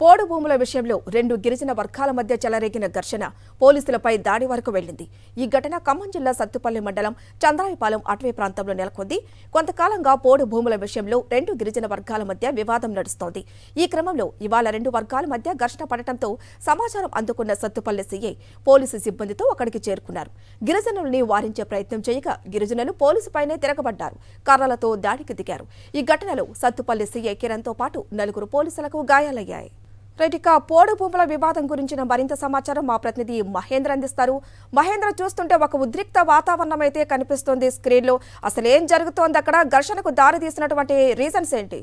పోడు భూముల విషయంలో రెండు గిరిజన వర్గాల మధ్య చెలరేగిన ఘర్షణ పోలీసులపై దాడి వరకు వెళ్లింది. ఈ ఘటన ఖమ్మం జిల్లా సత్తుపల్లి మండలం చంద్రాయపాలెం అటవీ ప్రాంతంలో నెలకొంది. కొంతకాలంగా పోడు భూముల విషయంలో రెండు గిరిజన వర్గాల మధ్య వివాదం నడుస్తోంది. ఈ క్రమంలో ఇవాళ రెండు వర్గాల మధ్య ఘర్షణ పడటంతో సమాచారం అందుకున్న సత్తుపల్లి సీఐ పోలీసు సిబ్బందితో అక్కడికి చేరుకున్నారు. గిరిజనుల్ని వారించే ప్రయత్నం చేయగా గిరిజనులు పోలీసుపైనే తిరగబడ్డారు, కర్రలతో దాడికి దిగారు. ఈ ఘటనలో సత్తుపల్లి సీఐ కిరణ్తో పాటు నలుగురు పోలీసులకు గాయాలయ్యాయి. రైట్, పోడు భూముల వివాదం గురించిన మరింత సమాచారం మా ప్రతినిధి మహేంద్ర అందిస్తారు. మహేంద్ర, చూస్తుంటే ఒక ఉద్రిక్త వాతావరణం అయితే కనిపిస్తోంది స్క్రీన్ లో. అసలు ఏం జరుగుతోంది అక్కడ? ఘర్షణకు దారి తీసినటువంటి రీజన్స్ ఏంటి?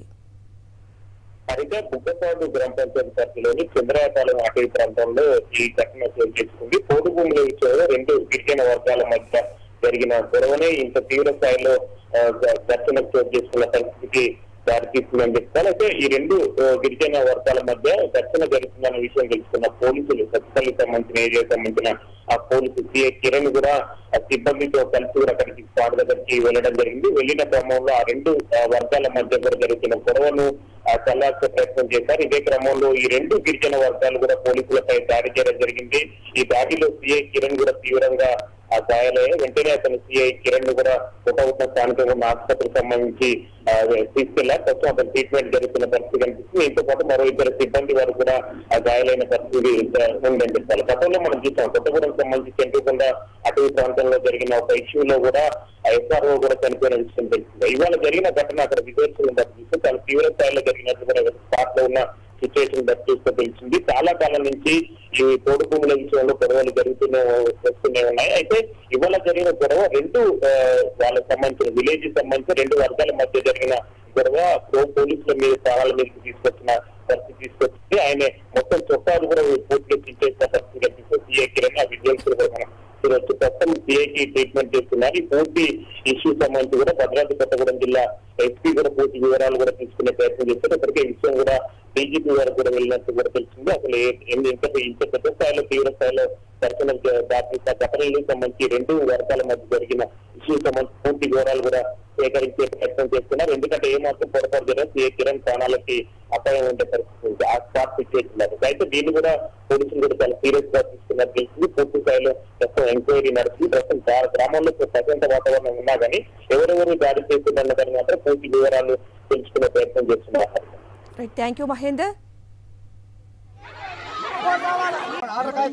అయితే బుగ్గపాడు గ్రామ పంచాయతీ పరిధిలోని చంద్రాయపాలెం అటవీ ప్రాంతంలో ఈ ఘటన చోటు చేసుకుంది. పోడు భూముల విషయంలో రెండు గిరిజన వర్గాల మధ్య జరిగిన గొడవనే ఇంత తీవ్ర స్థాయిలో ఘర్షణకు చోటు చేసుకున్న పరిస్థితికి దారితీస్తుందని చెప్తాను. అయితే ఈ రెండు గిరిజన వర్గాల మధ్య ఘర్షణ జరుగుతుందన్న విషయం తెలుసుకున్న పోలీసులు, సత్తుపల్లికి సంబంధించిన ఏరియాకి సంబంధించిన ఆ పోలీసు సిఐ కిరణ్ కూడా ఆ సిబ్బందితో కలిసి కూడా అక్కడికి స్పాట్ దగ్గరికి వెళ్ళడం జరిగింది. వెళ్లిన క్రమంలో ఆ రెండు వర్గాల మధ్య కూడా జరుగుతున్న గొడవను చల్లార్చే ప్రయత్నం చేశారు. ఇదే క్రమంలో ఈ రెండు గిరిజన వర్గాలు కూడా పోలీసులపై దాడి చేయడం జరిగింది. ఈ దాడిలో సిఐ కిరణ్ కూడా తీవ్రంగా ఆ గాయాలయ్యాయి. వెంటనే అతను సిఐ కిరణ్ ను కూడా కొట్టవుతున్న స్థానికంగా ఉన్న ఆసుపత్రికి సంబంధించి తీసుకెళ్లారు. ప్రస్తుతం అతను ట్రీట్మెంట్ జరుగుతున్న పరిస్థితి కనిపిస్తుంది. దీంతో పాటు మరో ఇద్దరు సిబ్బంది వారు కూడా ఆ గాయాలైన పరిస్థితి ఉందని చెప్పాలి. గతంలో మనం చూసాం, కొత్తగూడెం సంబంధించి చెంటుకొండ అటవీ ప్రాంతంలో జరిగిన ఒక ఇష్యూలో కూడా ఆ ఎస్ఆర్ఓ కూడా చనిపోయిన విషయం తెలిసింది. ఇవాళ జరిగిన ఘటన అక్కడ విదేశీయులను బట్టి చూస్తే చాలా తీవ్ర స్థాయిలో జరిగినట్టు కూడా స్పాట్ లో ఉన్న సిచ్యువేషన్ బట్టి చూస్తే తెలిసింది. చాలా కాలం నుంచి ఈ పోడు భూముల విషయంలో గొడవలు వస్తూనే ఉన్నాయి. అయితే ఇవాళ జరిగిన గొడవ రెండు వాళ్ళకి సంబంధించిన విలేజ్ సంబంధించిన రెండు వర్గాల మధ్య జరిగిన గొడవ పోలీసుల మీద ప్రాణాల మీదకి తీసుకొచ్చిన పరిస్థితి తీసుకొచ్చింది. ఆయన మొత్తం చొక్కాలు కూడా పూర్తిగా చించేసిన పరిస్థితి కనిపిస్తుంది. సిఐ కిరణ్ ఆ విద్యార్థులు కూడా మనం వచ్చి ప్రస్తుతం సిఐకి ట్రీట్మెంట్ చేస్తున్నారు. ఈ పూర్తి ఇష్యూ సంబంధించి కూడా భద్రాద్రి కొత్తగూడెం జిల్లా ఎస్పీ కూడా పూర్తి వివరాలు కూడా తీసుకునే ప్రయత్నం చేస్తారు. ఇప్పటికే ఈ విషయం కూడా డీజీపీ వరకు కూడా వెళ్ళినట్టు కూడా తెలిసింది. అసలు ఇంత పెద్ద స్థాయిలో తీవ్ర స్థాయిలో ఘటనకు దాటిన ఘటనలకు సంబంధించి రెండు వర్గాల మధ్య జరిగిన ఇష్యూ సంబంధించి పూర్తి వివరాలు కూడా సేకరించే ప్రయత్నం చేస్తున్నారు. ఎందుకంటే ఏమాత్రం పొరపాటు జరిగిన సిఐ కిరణ్ ప్రాణాలకి అపాయం ఉండే పరిస్థితి ఆ స్పాట్ సిచ్యువేషన్. అయితే దీన్ని కూడా పోలీసులు కూడా చాలా సీరియస్ గా తీసుకున్నట్టు తెలిసింది. పూర్తి స్థాయిలో ప్రస్తుతం ఎంక్వైరీ నడిచి ప్రస్తుతం గ్రామంలో ప్రశాంత వాతావరణం ఉన్నా కానీ ఎవరెవరు దాడి చేస్తుందన్న దాన్ని మాత్రం పూర్తి వివరాలు తెలుసుకునే ప్రయత్నం చేస్తున్నారు. Thank you Mahender.